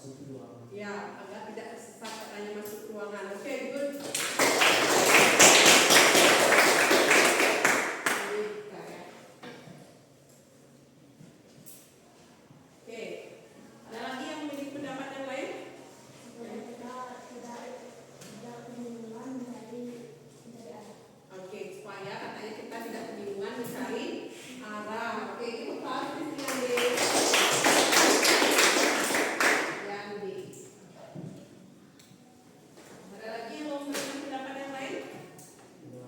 Ya, agar tidak tersesat katanya masuk ruangan. Oke, good. Oke, ada lagi yang memiliki pendapat yang lain? Oke, supaya katanya kita tidak kebingungan mencari arah. Oke, itu pasti yang D. Yang D. Ada lagi yang mau memberikan pendapat yang lain?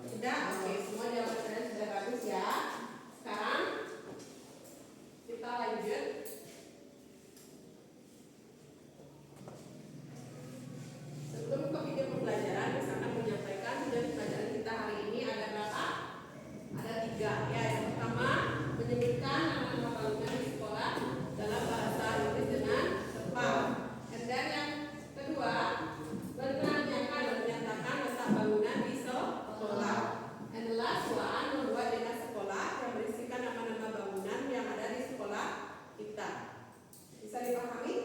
Tidak? Oke, semua jawaban kalian sudah bagus ya. Sekarang kita lanjut. Sebelum ke video pembelajaran, saya akan menyampaikan tujuan pembelajaran kita hari ini ada berapa? Ada 3 ya. Yang pertama, menyebutkan nama-nama bangunan di sekolah dalam bahasa Inggris dengan tepat. Dan yang kedua, menanyakan dan menyatakan letak bangunan di sekolah. And the last one, membuat dinas sekolah yang berisikan nama-nama bangunan yang ada di sekolah kita. Bisa dipahami?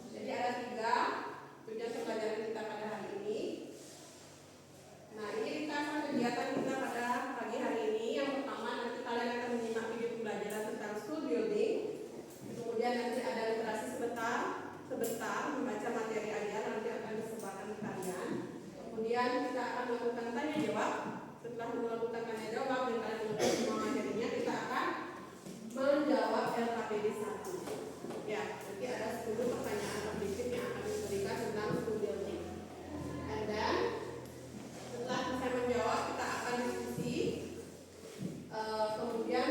Jadi ada 3 tujuan pembelajaran kita pada hari ini. Nah, ini ringkasan kegiatan kita pada pagi hari ini. Yang pertama, nanti kalian akan menyimak video pembelajaran tentang school building. Kemudian nanti ada literasi sebentar membaca materi ajar nanti akan disebarkan ke kalian. Kemudian kita akan melakukan tanya jawab. Setelah melakukan tanya jawab dan kalian mengetahui semua materinya, kita akan menjawab LKPD 1. Ya, nanti ada 10 pertanyaan objektif yang akan diberikan tentang school building. And then setelah selesai menjawab, kita akan diskusi. Kemudian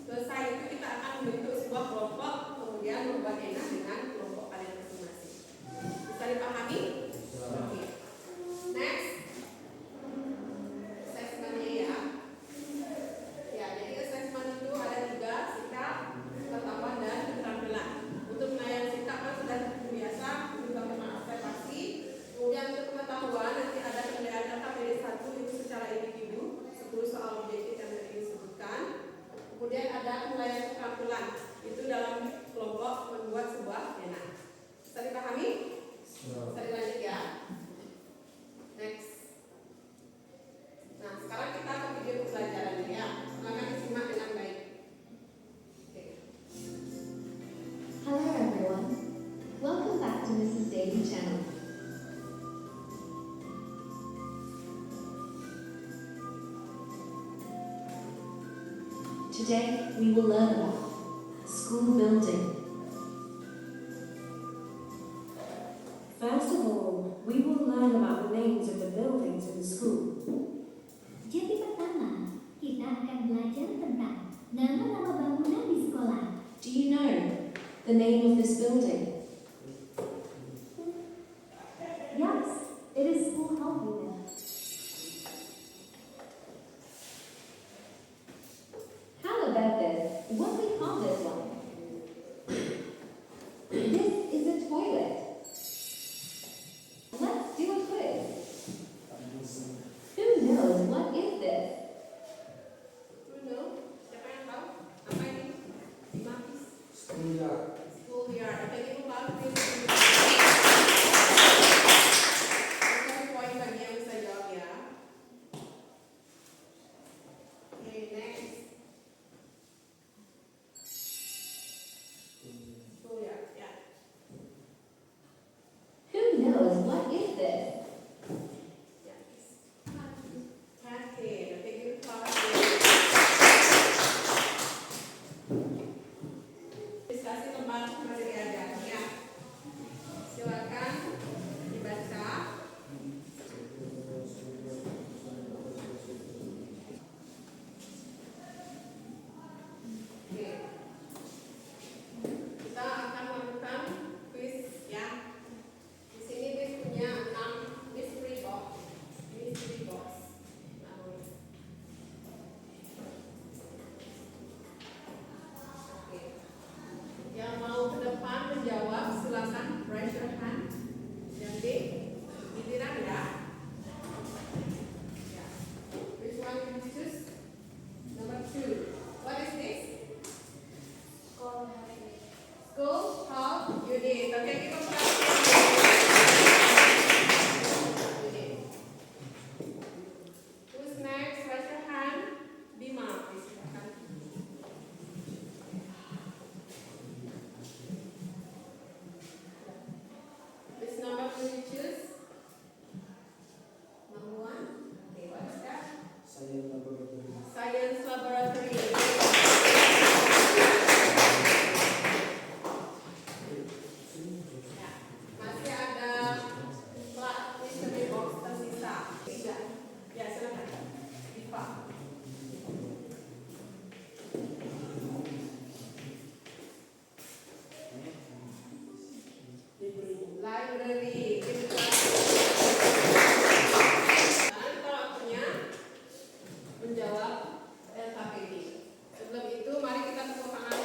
selesai itu kita akan membentuk sebuah kelompok, kemudian membuat enak dengan kelompok kalian masing-masing. Bisa dipahami? Oke. Next, assessment-nya ya. Ya, jadi assessment itu ada 3, sikap, pengetahuan, dan keterampilan. Untuk menilai sikap kan sudah biasa, juga observasi. Kemudian untuk pengetahuan nanti ada penilaian LKPD 1 itu secara individu, 10 soal objektif yang tadi disebutkan. Kemudian ada penilaian keterampilan, itu dalam kelompok membuat sebuah pena. Bisa dipahami? Bisa dilanjut ya. Next. Nah, sekarang kita ke video pembelajarannya ya. Silakan disimak dengan baik. Oke. Hello everyone, welcome back to Mrs. Daily channel. Today we will learn about school building. First of all, we will learn about the names of the buildings in the school. Jadi pertama, kita akan belajar tentang nama-nama bangunan di sekolah. Do you know the name of this building? Yes, it is School Health Unit. How about this? What we call this one? This is a toilet. Let's do a quiz. Who knows what is this? Bruno, siapa yang tahu? Apa ini? Simapis. School yard. Oke, itu baru poin bagi yang bisa jawab ya. Oke, next. School yard, ya. Who knows what is this? Ya. Canteen. Oke, itu kelas. Diskusi tentang materi ajarnya. Silakan dibaca. Oke. Kita akan melakukan quiz ya. Di sini quiz punya 6 mystery box. Mystery box. Oke. Yang mau ke depan menjawab silakan raise your hand. Yang D, giliran ya. Ya. Which one you choose? Number 2. What is this? School Health Unit. Judit. Oke, kita perhatikan. Judit. Who's next? Raise your hand. Bima, please, silakan. Which number will you choose? Number 1. Okay, what is that? Science laboratory. Ya, masih ada mystery box tersisa. Tiga. Ya, silakan. Diva. Library. Sekarang kita waktunya menjawab LKPD. Sebelum itu, mari kita tepuk tangan.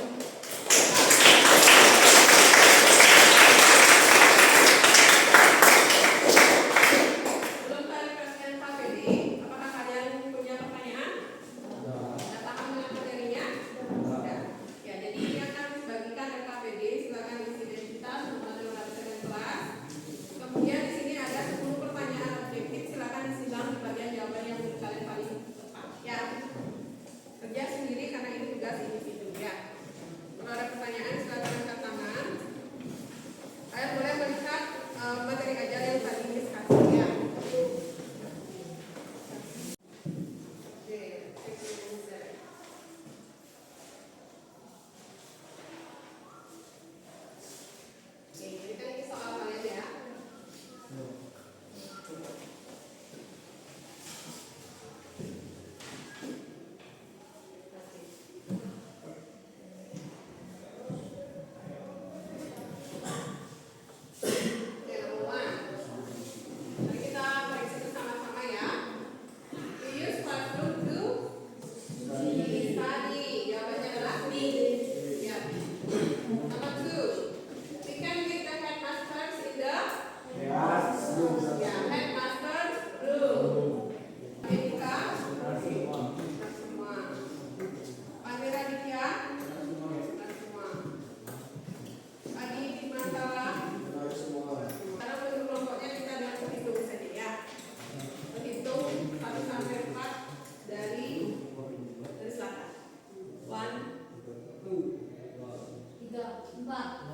Sebelum klarifikasi LKPD, apakah kalian punya pertanyaan? Sudah paham dengan materinya? Sudah. Ya, jadi ini akan dibagikan LKPD. Silakan isi identitas, nama dan absen kelas. Kemudian di sini ada 10 pertanyaan objektif. Silakan disilang di bagian jawaban yang menurut kalian paling tepat. Ya, kerja sendiri karena ini tugas individu. Ya, kalau ada pertanyaan silakan angkat tangan. Kalian boleh melihat materi ajar yang tadi diskusi. Ya. Oke, jadi kan ini soal kalian ya. Oke, number 1. Mari kita periksa bersama-sama ya. We use classroom to study. Jawabannya adalah B. Ya. Number 2. We can meet the headmasters in the ya, headmaster's room. Erika, semua. Pani Raditya, semua. Adi Dimantara, karena bentuk kelompoknya kita dengan berhitung saja ya. Berhitung 1 sampai 4 dari selatan. 1, 2, 3, 4.